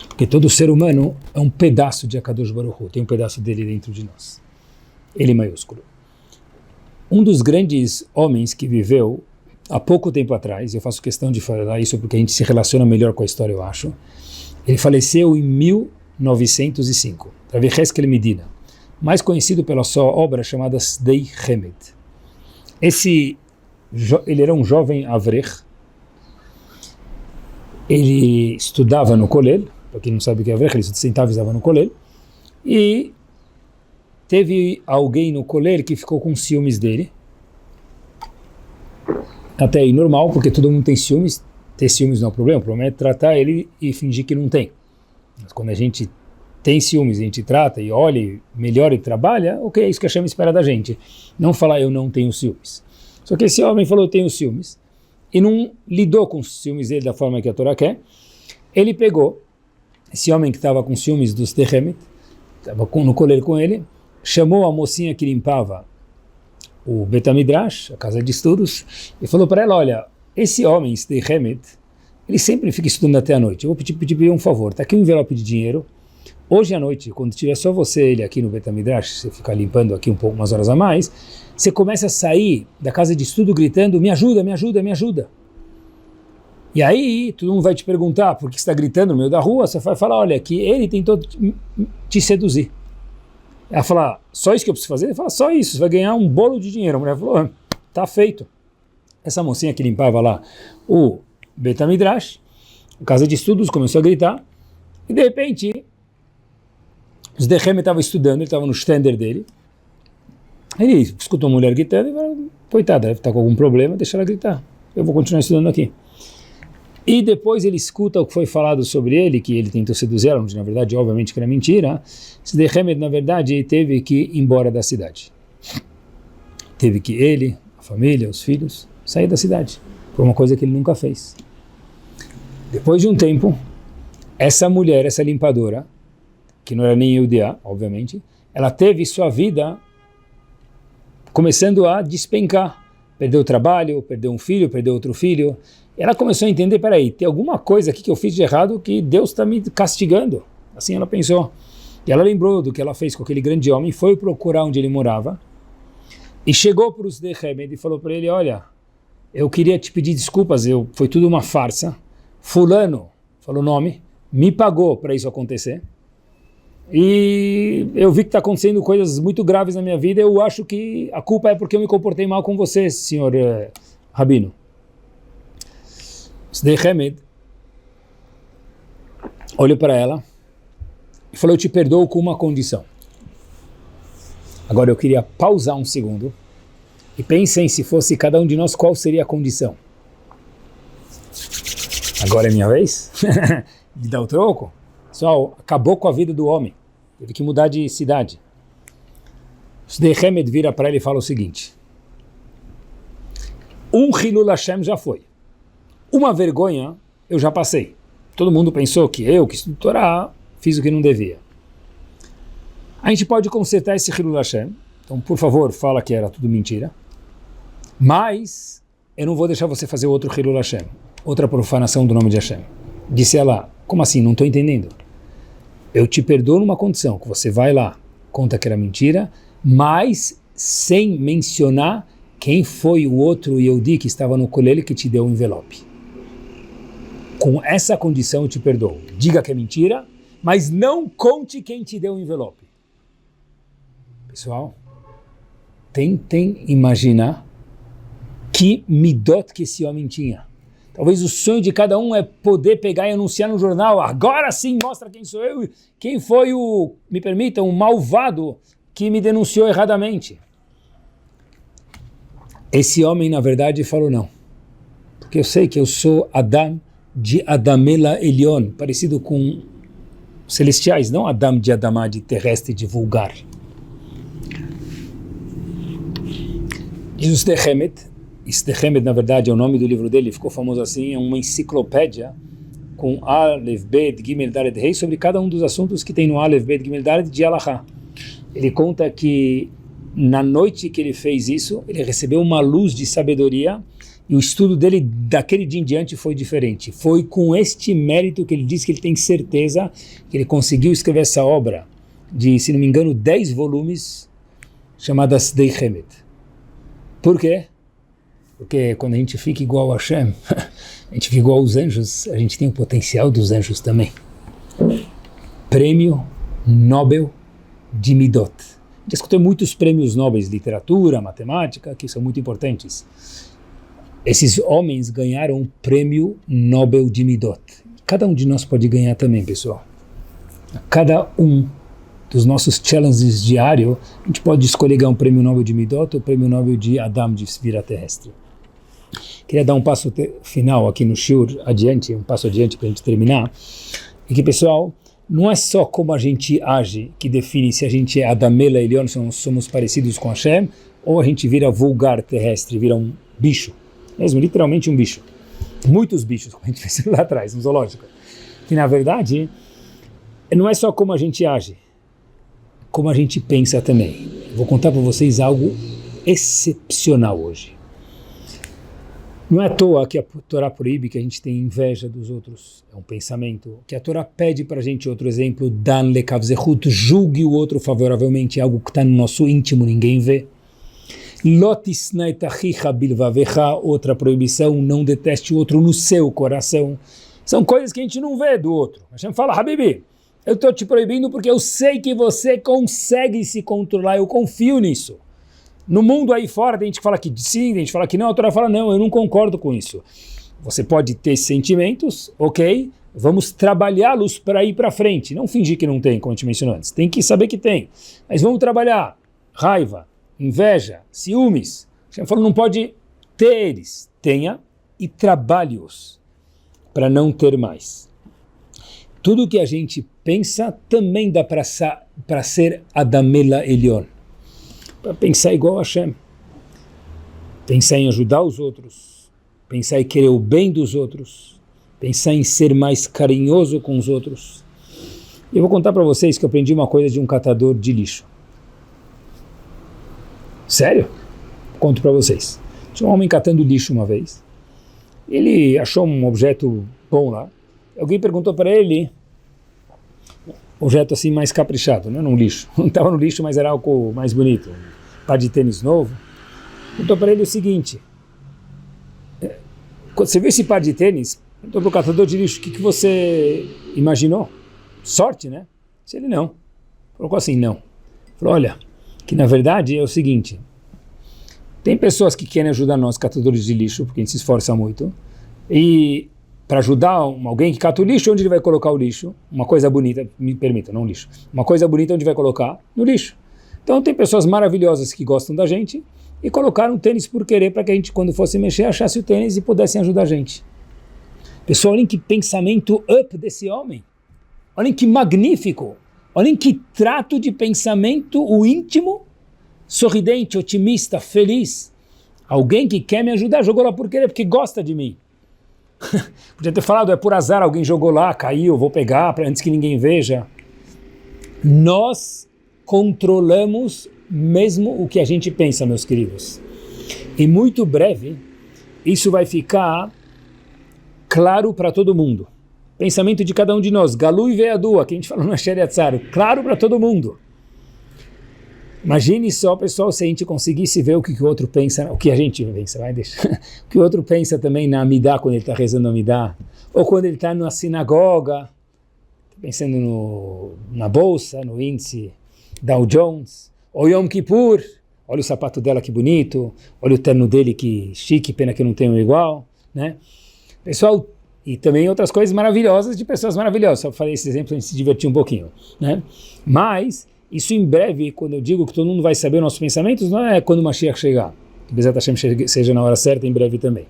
Porque todo ser humano é um pedaço de Akadosh Baruch Hu, tem um pedaço dele dentro de nós. Ele maiúsculo. Um dos grandes homens que viveu há pouco tempo atrás, eu faço questão de falar isso porque a gente se relaciona melhor com a história, eu acho. Ele faleceu em 1905, Rav Yecheskel Medina, mais conhecido pela sua obra chamada Sdei Hemed. Ele era um jovem avrech, ele estudava no Kolel, para quem não sabe o que é avrech, ele sentava e estava no Kolel, e teve alguém no Kolel que ficou com ciúmes dele. Até aí normal, porque todo mundo tem ciúmes. Ter ciúmes não é o problema é tratar ele e fingir que não tem. Mas quando a gente tem ciúmes, a gente trata e olha, melhora e trabalha, ok, é isso que a Hashem espera da gente. Não falar eu não tenho ciúmes. Só que esse homem falou eu tenho ciúmes e não lidou com os ciúmes dele da forma que a Torá quer. Ele pegou esse homem que estava com ciúmes dos Tehemet, estava no Kolel com ele, chamou a mocinha que limpava o Bet HaMidrash, a casa de estudos, e falou para ela, olha, esse homem, Sdei Hemed, ele sempre fica estudando até a noite. Eu vou pedir um favor, está aqui um envelope de dinheiro. Hoje à noite, quando tiver só você e ele aqui no Bet HaMidrash, você ficar limpando aqui um pouco, umas horas a mais, você começa a sair da casa de estudo gritando, me ajuda, me ajuda, me ajuda. E aí, todo mundo vai te perguntar por que você está gritando no meio da rua, você vai falar, olha, que ele tentou te seduzir. Ela fala, só isso que eu preciso fazer? Ele fala, só isso, você vai ganhar um bolo de dinheiro. A mulher falou, tá feito. Essa mocinha que limpava lá o Bet HaMidrash, a casa de estudos, começou a gritar, e de repente, os Dehem estavam estudando, ele estava no stender dele, ele escutou a mulher gritando, e falou, coitada, deve estar com algum problema, deixa ela gritar, eu vou continuar estudando aqui. E depois ele escuta o que foi falado sobre ele, que ele tentou seduzir ela, na verdade, obviamente que era mentira. Sdei Hemed, na verdade, teve que ir embora da cidade. Teve que ele, a família, os filhos, sair da cidade. Foi uma coisa que ele nunca fez. Depois de um tempo, essa mulher, essa limpadora, que não era nem Yehudiá, obviamente, ela teve sua vida começando a despencar. Perdeu o trabalho, perdeu um filho, perdeu outro filho. Ela começou a entender, peraí, tem alguma coisa aqui que eu fiz de errado que Deus está me castigando. Assim ela pensou. E ela lembrou do que ela fez com aquele grande homem, foi procurar onde ele morava, e chegou para os Sdei Hemed e falou para ele, olha, eu queria te pedir desculpas, foi tudo uma farsa. Fulano, falou o nome, me pagou para isso acontecer. E eu vi que está acontecendo coisas muito graves na minha vida, eu acho que a culpa é porque eu me comportei mal com você, senhor Rabino. Sdei Hemed olhou para ela e falou, eu te perdoo com uma condição. Agora eu queria pausar um segundo e pensem se fosse cada um de nós, qual seria a condição. Agora é minha vez de dar o troco. Pessoal, acabou com a vida do homem, teve que mudar de cidade. Sdei Hemed vira para ele e fala o seguinte, Um Hilul Hashem já foi. Uma vergonha eu já passei. Todo mundo pensou que eu, que estudo Torá, fiz o que não devia. A gente pode consertar esse Hilul Hashem. Então, por favor, fala que era tudo mentira. Mas eu não vou deixar você fazer outro Hilul Hashem. Outra profanação do nome de Hashem. Disse ela, como assim? Não estou entendendo. Eu te perdoo numa condição, que você vai lá, conta que era mentira, mas sem mencionar quem foi o outro Yehudi que estava no colégio que te deu o envelope. Com essa condição eu te perdoo. Diga que é mentira, mas não conte quem te deu o envelope. Pessoal, tentem imaginar que midot que esse homem tinha. Talvez o sonho de cada um é poder pegar e anunciar no jornal, agora sim mostra quem sou eu, quem foi o, me permitam, o malvado que me denunciou erradamente. Esse homem, na verdade, falou não. Porque eu sei que eu sou Adam de Adamela Elion, parecido com celestiais, não Adam de Adamá, de terrestre, de vulgar. Diz o Sdechemet, na verdade, é o nome do livro dele, ficou famoso assim, é uma enciclopédia com Aleph, Bet, Gimel, Dalet, Rei, sobre cada um dos assuntos que tem no Aleph, Bet, Gimel, Dalet de Alahá. Ele conta que na noite que ele fez isso, ele recebeu uma luz de sabedoria e o estudo dele daquele dia em diante foi diferente. Foi com este mérito que ele diz que ele tem certeza que ele conseguiu escrever essa obra de, se não me engano, 10 volumes, chamada Sdechemet. Por quê? Porque quando a gente fica igual a Hashem, a gente fica igual aos anjos, a gente tem o potencial dos anjos também. Prêmio Nobel de Midot. Já escutei muitos prêmios nobres de literatura, matemática, que são muito importantes. Esses homens ganharam o prêmio Nobel de Midot. Cada um de nós pode ganhar também, pessoal. Cada um dos nossos challenges diários, a gente pode escolher ganhar um prêmio Nobel de Midot ou o prêmio Nobel de Adam, de vida terrestre. Queria dar um passo final aqui no Shur, adiante, um passo adiante para a gente terminar. E que, pessoal, não é só como a gente age que define se a gente é Adamela Elion, somos parecidos com Hashem, ou a gente vira vulgar terrestre, vira um bicho. Mesmo, literalmente um bicho. Muitos bichos, como a gente fez lá atrás, no zoológico. Que, na verdade, não é só como a gente age, como a gente pensa também. Vou contar para vocês algo excepcional hoje. Não é à toa que a Torá proíbe que a gente tenha inveja dos outros. É um pensamento. Que a Torá pede para a gente, outro exemplo, Dan lekav zechut, julgue o outro favoravelmente, algo que está no nosso íntimo, ninguém vê. Lotisna et achicha bilvavecha, outra proibição, não deteste o outro no seu coração. São coisas que a gente não vê do outro. A gente fala, Habibi, eu estou te proibindo porque eu sei que você consegue se controlar, eu confio nisso. No mundo aí fora, tem gente que fala que sim, tem gente que fala que não, a Torá fala não, eu não concordo com isso. Você pode ter sentimentos, ok, vamos trabalhá-los para ir para frente, não fingir que não tem, como a gente mencionou antes, tem que saber que tem, mas vamos trabalhar, raiva, inveja, ciúmes, a gente falou não pode ter eles, tenha e trabalhe-os para não ter mais. Tudo que a gente pensa também dá para ser Adamela Elion. Para pensar igual a Hashem, pensar em ajudar os outros, pensar em querer o bem dos outros, pensar em ser mais carinhoso com os outros. Eu vou contar para vocês que eu aprendi uma coisa de um catador de lixo. Sério? Conto para vocês. Tinha um homem catando lixo uma vez. Ele achou um objeto bom lá. Alguém perguntou para ele, objeto assim mais caprichado, não era um lixo. Não estava no lixo, mas era algo mais bonito. Um par de tênis novo. Perguntou para ele o seguinte, quando você viu esse par de tênis, perguntou para o catador de lixo, o que você imaginou? Sorte, né? Se ele não. Colocou assim, não. Falou, olha, que na verdade é o seguinte, tem pessoas que querem ajudar nós, catadores de lixo, porque a gente se esforça muito, e para ajudar alguém que cata o lixo, onde ele vai colocar o lixo? Uma coisa bonita, me permita, não lixo. Uma coisa bonita onde vai colocar? No lixo. Então tem pessoas maravilhosas que gostam da gente e colocaram o tênis por querer para que a gente, quando fosse mexer, achasse o tênis e pudessem ajudar a gente. Pessoal, olhem que pensamento up desse homem. Olhem que magnífico. Olhem que trato de pensamento, o íntimo, sorridente, otimista, feliz. Alguém que quer me ajudar jogou lá por querer, porque gosta de mim. Podia ter falado, é por azar, alguém jogou lá, caiu, vou pegar antes que ninguém veja. Nós controlamos mesmo o que a gente pensa, meus queridos. E muito breve, isso vai ficar claro para todo mundo. Pensamento de cada um de nós, Galu e Veadua, que a gente falou no Sheriatzar, claro para todo mundo. Imagine só, pessoal, se a gente conseguisse ver o que o outro pensa, o que a gente pensa, vai deixar, o que o outro pensa também na Amidah, quando ele está rezando a Amidah, ou quando ele está na sinagoga, pensando na bolsa, no índice Dow Jones, ou Yom Kippur, olha o sapato dela que bonito, olha o terno dele que chique, pena que eu não tenho igual, né? Pessoal, e também outras coisas maravilhosas de pessoas maravilhosas, só falei esse exemplo para a gente se divertir um pouquinho, né? Mas isso em breve, quando eu digo que todo mundo vai saber os nossos pensamentos, não é quando o Mashiach chegar, que Bezat Hashem seja na hora certa, em breve também.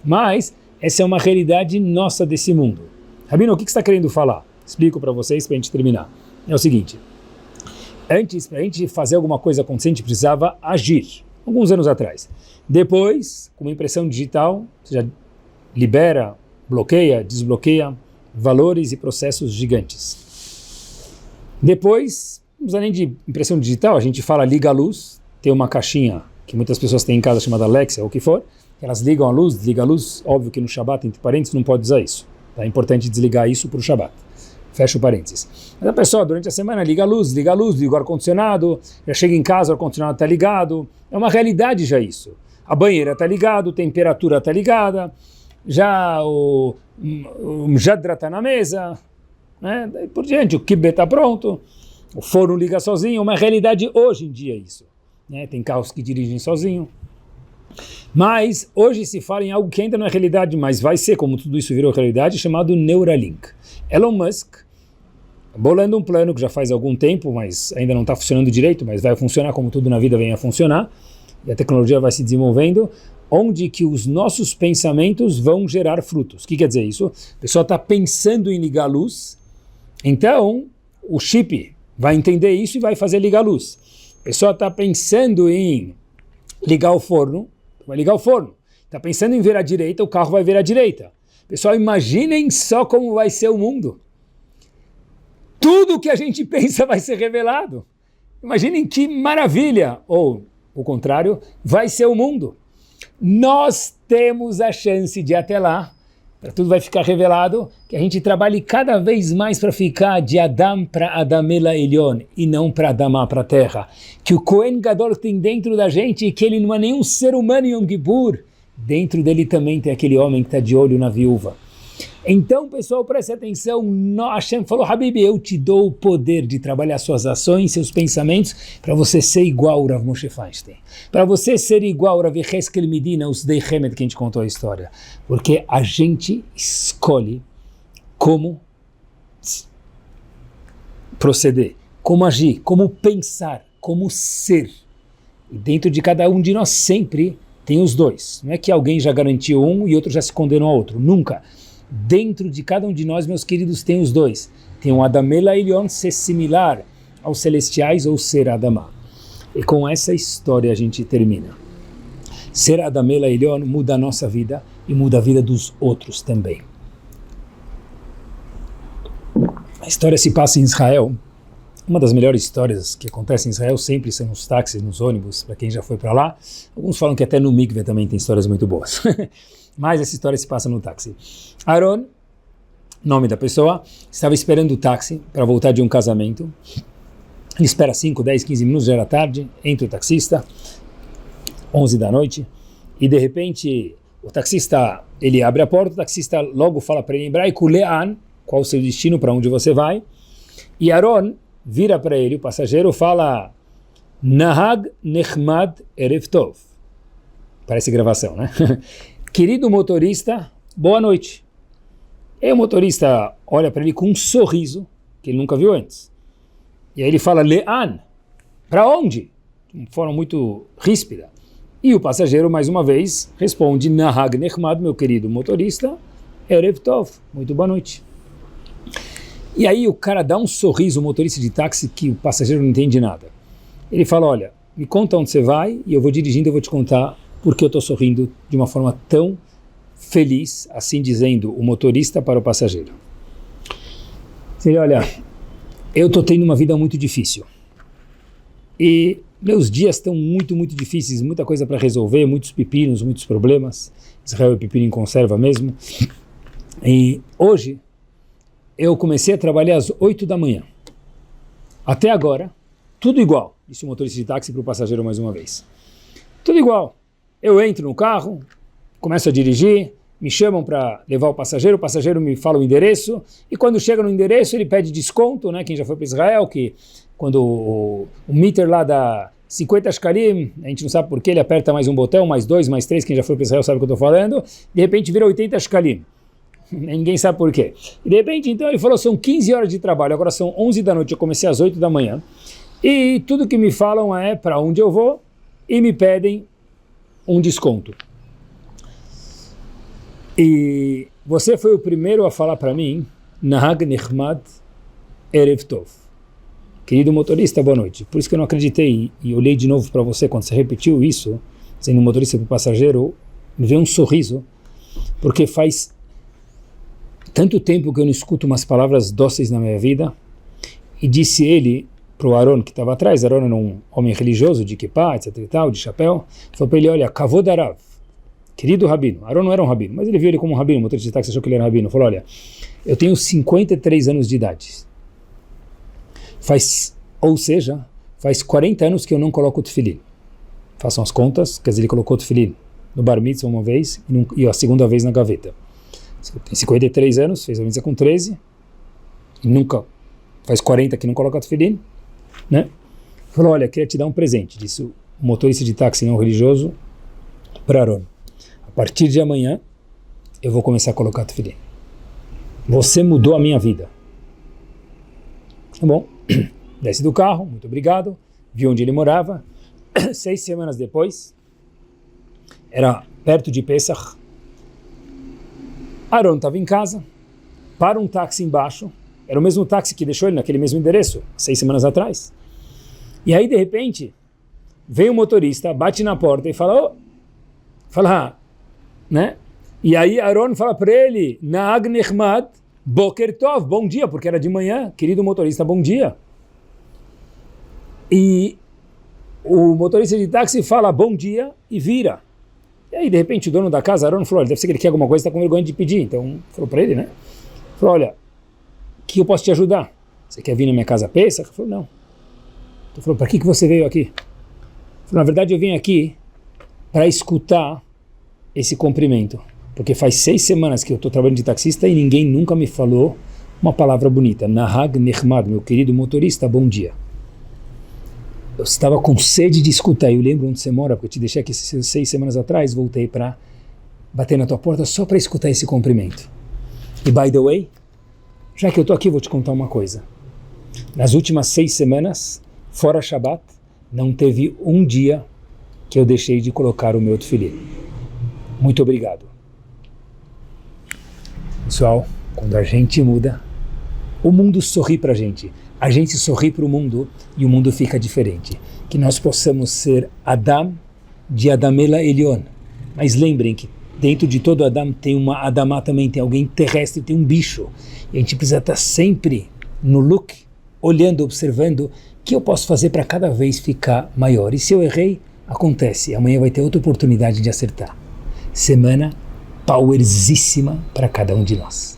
Mas essa é uma realidade nossa desse mundo. Rabino, o que você está querendo falar? Explico para vocês para a gente terminar. É o seguinte, antes, para a gente fazer alguma coisa acontecer, a gente precisava agir, alguns anos atrás. Depois, com uma impressão digital, você já libera, bloqueia, desbloqueia valores e processos gigantes. Depois, não precisa nem de impressão digital, a gente fala liga a luz, tem uma caixinha que muitas pessoas têm em casa chamada Alexa ou o que for, elas ligam a luz, desliga a luz, óbvio que no Shabbat, entre parênteses, não pode usar isso. É importante desligar isso para o Shabbat. Fecha o parênteses. Mas a pessoa, durante a semana, liga a luz, liga o ar-condicionado, já chega em casa, o ar-condicionado está ligado. É uma realidade já isso. A banheira está ligada, a temperatura está ligada, já o jadra está na mesa, né? Daí por diante, o kibbeh está pronto, o forno liga sozinho, é uma realidade hoje em dia isso. Né? Tem carros que dirigem sozinho. Mas hoje se fala em algo que ainda não é realidade, mas vai ser, como tudo isso virou realidade, chamado Neuralink. Elon Musk, bolando um plano que já faz algum tempo, mas ainda não está funcionando direito, mas vai funcionar como tudo na vida vem a funcionar, e a tecnologia vai se desenvolvendo, onde que os nossos pensamentos vão gerar frutos. O que quer dizer isso? A pessoa está pensando em ligar a luz, então o chip vai entender isso e vai fazer ligar a luz. A pessoa está pensando em ligar o forno, vai ligar o forno. Está pensando em ver à direita, o carro vai ver à direita. Pessoal, imaginem só como vai ser o mundo. Tudo que a gente pensa vai ser revelado. Imaginem que maravilha, ou o contrário, vai ser o mundo. Nós temos a chance de até lá, tudo vai ficar revelado, que a gente trabalhe cada vez mais para ficar de Adam para Adamela Elion e não para Adamá, para a terra. Que o Kohen Gadol tem dentro da gente, que ele não é nenhum ser humano em Yom Kippur, dentro dele também tem aquele homem que está de olho na viúva. Então, pessoal, preste atenção, Hashem falou, Habib, eu te dou o poder de trabalhar suas ações, seus pensamentos, para você ser igual ao Rav Moshe Feinstein. Para você ser igual ao Rav Yecheskel Medina, os Dei Hemed, que a gente contou a história. Porque a gente escolhe como proceder, como agir, como pensar, como ser. E dentro de cada um de nós sempre tem os dois. Não é que alguém já garantiu um e outro já se condenou ao outro. Nunca. Dentro de cada um de nós, meus queridos, tem os dois. Tem um Adamela Elion ser similar aos celestiais ou ser Adamá. E com essa história a gente termina. Ser Adamela Elion muda a nossa vida e muda a vida dos outros também. A história se passa em Israel. Uma das melhores histórias que acontece em Israel sempre são nos táxis, nos ônibus, para quem já foi para lá. Alguns falam que até no mikveh também tem histórias muito boas. Mas essa história se passa no táxi. Aaron, nome da pessoa, estava esperando o táxi para voltar de um casamento. Ele espera 5, 10, 15 minutos, já era tarde, entra o taxista, 11 da noite, e de repente o taxista, ele abre a porta, o taxista logo fala para ele em hebraico, Le'an, qual o seu destino, para onde você vai, e Aaron vira para ele, o passageiro, fala, Nahag Nechmad Erev Tov. Parece gravação, né? Querido motorista, boa noite. E o motorista olha para ele com um sorriso, que ele nunca viu antes. E aí ele fala, Le'an, para onde? De forma muito ríspida. E o passageiro, mais uma vez, responde, Nahag Nechmad, meu querido motorista, Erev Tov, muito boa noite. E aí o cara dá um sorriso, o motorista de táxi, que o passageiro não entende nada. Ele fala, olha, me conta onde você vai, e eu vou dirigindo, eu vou te contar porque eu estou sorrindo de uma forma tão feliz, assim dizendo o motorista para o passageiro. Ele, olha, eu estou tendo uma vida muito difícil e meus dias estão muito, muito difíceis, muita coisa para resolver, muitos pepinos, muitos problemas. Israel é pepino em conserva mesmo. E hoje eu comecei a trabalhar às 8 da manhã. Até agora, tudo igual. Disse o motorista de táxi para o passageiro mais uma vez. Tudo igual. Eu entro no carro, começo a dirigir, me chamam para levar o passageiro me fala o endereço, e quando chega no endereço ele pede desconto, né? Quem já foi para Israel, que quando o meter lá dá 50 shkalim, a gente não sabe por que, ele aperta mais um botão, mais 2, mais 3, quem já foi para Israel sabe o que eu estou falando, de repente vira 80 shkalim. Ninguém sabe por quê. E de repente, então, ele falou, são 15 horas de trabalho, agora são 11 da noite, eu comecei às 8 da manhã, e tudo que me falam é para onde eu vou, e me pedem um desconto. E você foi o primeiro a falar para mim, Nahag Nechmad Erev Tov. Querido motorista, boa noite. Por isso que eu não acreditei e olhei de novo para você quando você repetiu isso, sendo motorista para o passageiro, me veio um sorriso, porque faz tanto tempo que eu não escuto umas palavras dóceis na minha vida. E disse ele para o Aaron que estava atrás, Aaron era um homem religioso, de kippah, etc e tal, de chapéu, falou para ele, olha, Kavod Arav, querido rabino. Aaron não era um rabino, mas ele viu ele como um rabino, o motorista de táxi achou que ele era rabino. Falou, olha, eu tenho 53 anos de idade. Faz 40 anos que eu não coloco o tefilim. Façam as contas, quer dizer, ele colocou o tefilim no bar mitzvah uma vez e a segunda vez na gaveta. Tem 53 anos, fez a missa com 13, e nunca, faz 40 que não coloca o tefilim, né? Falou, olha, queria te dar um presente, disse o motorista de táxi não religioso para Aaron. A partir de amanhã, eu vou começar a colocar tefilim. Você mudou a minha vida. Tá bom, desce do carro, muito obrigado, viu onde ele morava. 6 semanas depois, era perto de Pesach, Aaron estava em casa, para um táxi embaixo, era o mesmo táxi que deixou ele naquele mesmo endereço, 6 semanas atrás. E aí, de repente, vem o motorista, bate na porta e fala, né? E aí Aaron fala para ele, Nahag Nechmad, Boker Tov, bom dia, porque era de manhã, querido motorista, bom dia. E o motorista de táxi fala bom dia e vira. E aí, de repente, o dono da casa, Aaron, falou, deve ser que ele quer alguma coisa, está com vergonha de pedir. Então, falou para ele, né? Falou, olha, o que eu posso te ajudar? Você quer vir na minha casa Pesach? Ele falou, não. Então, falou, para que você veio aqui? Ele falou, na verdade, eu vim aqui para escutar esse cumprimento. Porque faz 6 semanas que eu estou trabalhando de taxista e ninguém nunca me falou uma palavra bonita. Nahag Nechmad, meu querido motorista, bom dia. Eu estava com sede de escutar, eu lembro onde você mora, porque eu te deixei aqui 6 semanas atrás, voltei para bater na tua porta só para escutar esse cumprimento. E by the way, já que eu estou aqui, vou te contar uma coisa. Nas últimas 6 semanas, fora Shabbat, não teve um dia que eu deixei de colocar o meu tefilim. Muito obrigado. Pessoal, quando a gente muda, o mundo sorri para a gente sorri para o mundo e o mundo fica diferente. Que nós possamos ser Adam de Adamela Elion. Mas lembrem que dentro de todo Adam tem uma Adamá também, tem alguém terrestre, tem um bicho. E a gente precisa estar sempre no look, olhando, observando o que eu posso fazer para cada vez ficar maior. E se eu errei, acontece. Amanhã vai ter outra oportunidade de acertar. Semana powerzíssima para cada um de nós.